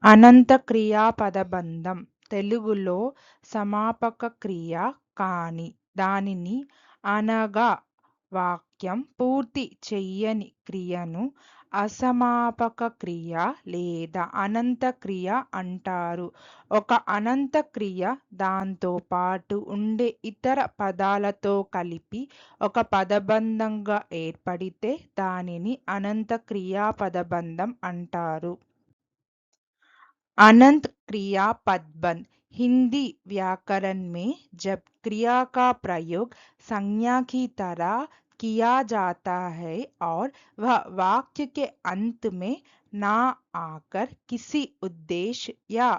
అనంత క్రియాపదబంధం తెలుగులో సమాపక క్రియ కాని దానిని అనగా వాక్యం పూర్తి చెయ్యని క్రియను అసమాపక క్రియ లేదా అనంత క్రియ అంటారు. ఒక అనంత క్రియ దాంతో పాటు ఉండే ఇతర పదాలతో కలిపి ఒక పదబంధంగా ఏర్పడితే దానిని అనంత క్రియాపదబంధం అంటారు. अनंत क्रिया पदबंध हिंदी व्याकरण में जब क्रिया का प्रयोग संज्ञा की तरह किया जाता है और वह वाक्य के अंत में ना आकर किसी उद्देश्य या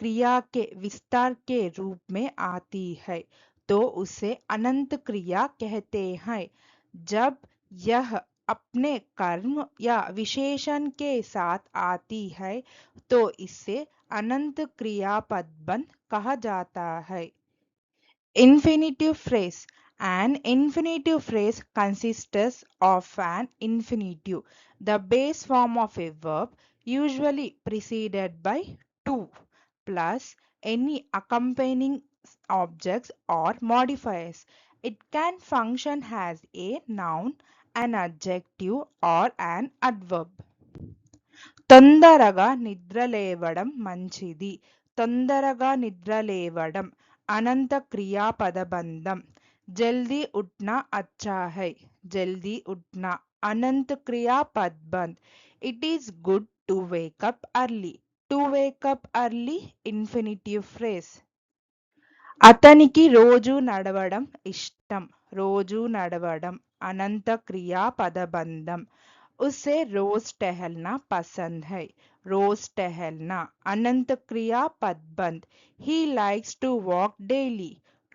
क्रिया के विस्तार के रूप में आती है तो उसे अनंत क्रिया कहते हैं। जब यह अपने कर्म या विशेषण के साथ आती है तो इसे अनंत क्रियापदबंध कहा जाता है। Infinitive phrase. An infinitive phrase consists of an infinitive, the base form of a verb, usually preceded by to, plus any accompanying objects or modifiers. It can function as a noun, an adjective, or an adverb. తొందరగా నిద్రలేవడం మంచిది. తొందరగా నిద్రలేవడం అనంత క్రియాపదబంధం. జల్దీ ఉఠ్నా అచ్చా హై. జల్దీ ఉఠ్నా అనంత క్రియాపదబంధ్. It is good to wake up early. To wake up early infinitive phrase. అతనికి రోజు నడవడం ఇష్టం. రోజు నడవడం అనంత క్రియాపదబంధం. उसे रोज टहलना पसंद है. रोज टहलना अनंत क्रिया पदबंध. He likes to walk daily.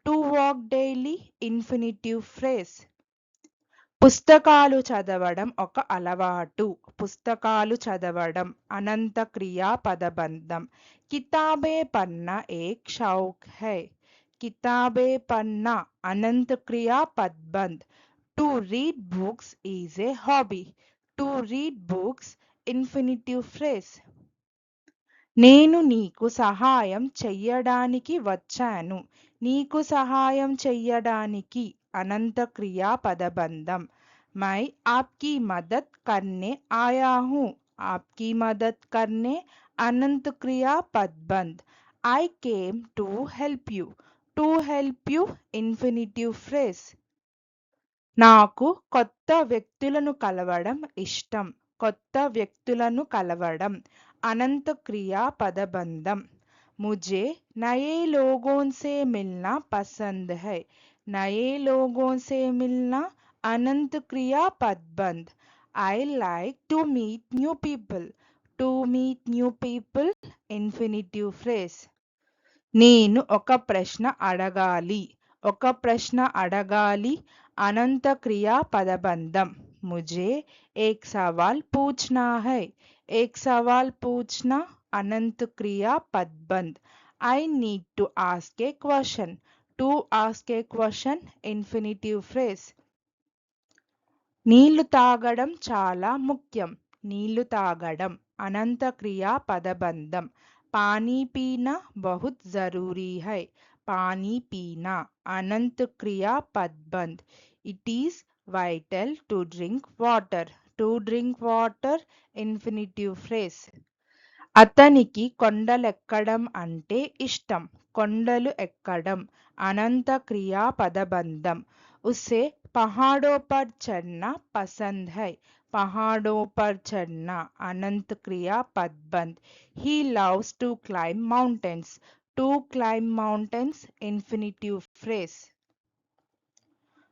To walk daily infinitive phrase. పుస్తకాలు చదవడం ఒక అలవాటు. పుస్తకాలు చదవడం అనంత క్రియా పదబంధం. కితాబే పన్నా ఏక్ షౌక్ హై. కితాబే పన్నా అనంత క్రియా పదబంధ్. To read books is a hobby. To read books infinitive phrase. నేను నీకు సహాయం చెయ్యడానికి వచ్చాను. నీకు సహాయం చెయ్యడానికి అనంత క్రియా పదబంధం. मैं आपकी मदद करने आया हूँ. आपकी मदद करने अनंत क्रिया पदबंध. I came to help you. To help you infinitive phrase. నాకు కొత్త వ్యక్తులను కలవడం ఇష్టం. కొత్త వ్యక్తులను కలవడం అనంత క్రియా పదబంధం. मुझे नए लोगों से मिलना पसंद है. नए लोगों से मिलना अनंत क्रिया पदबंध. I like to meet new people. To meet new people infinitive phrase. నేను ఒక ప్రశ్న అడగాలి. ఒక ప్రశ్న అడగాలి अनंत क्रिया पदबंधम. मुझे एक सवाल पूछना है. एक सवाल पूछना अनंत क्रिया पदबंध. I need to ask a question. To ask a question infinitive phrase. నీళ్లు తాగడం చాలా ముఖ్యం. నీళ్లు తాగడం అనంత క్రియా పదబంధం. पानी पीना बहुत जरूरी है. पानी पीना अनंत क्रिया पदबंध. It is vital to drink water. To drink water infinitive phrase. అతనికి కొండలెక్కడం అంటే ఇష్టం. కొండలు ఎక్కడం అనంత క్రియా పదబంధం. उसे पहाड़ों पर चढ़ना पसंद है. पहाड़ों पर चढ़ना अनंत क्रिया पदबंध. He loves to climb mountains. To climb mountains infinitive phrase.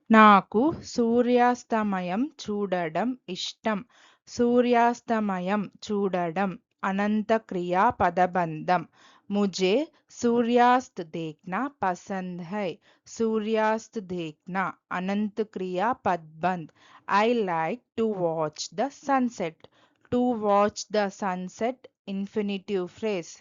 నాకు సూర్యాస్తమయం చూడడం ఇష్టం. సూర్యాస్తమయం చూడడం అనంత క్రియా పదబంధం. मुझे सूर्यास्त देखना पसंद है. सूर्यास्त देखना अनंत क्रिया पदबंध. I like to watch the sunset. To watch the sunset infinitive phrase.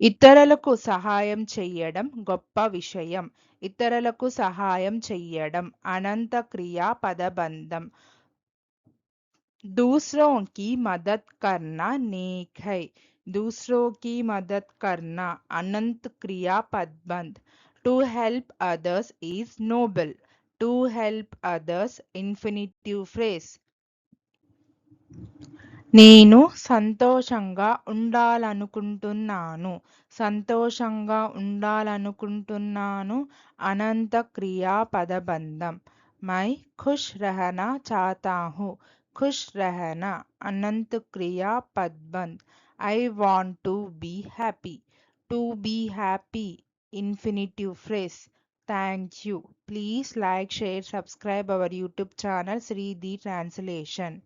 ఇతరులకు సహాయం చెయ్యడం గొప్ప విషయం. ఇతరులకు సహాయం చెయ్యడం అనంత క్రియా పదబంధం. दूसरों की मदद करना नेक है। दूसरों की मदद करना अनंत क्रिया पदबंध। To help others is noble. To help others infinitive phrase. నేను సంతోషంగా ఉండాలనుకుంటున్నాను. సంతోషంగా ఉండాలనుకుంటున్నాను అనంత క్రియాపదబంధం. मैं खुश रहना चाहता हूँ. खुश रहना अनंत क्रिया पदबंध. I want to be happy. To be happy infinitive phrase. Thank you. Please like, share, subscribe our YouTube channel Sri the Translation.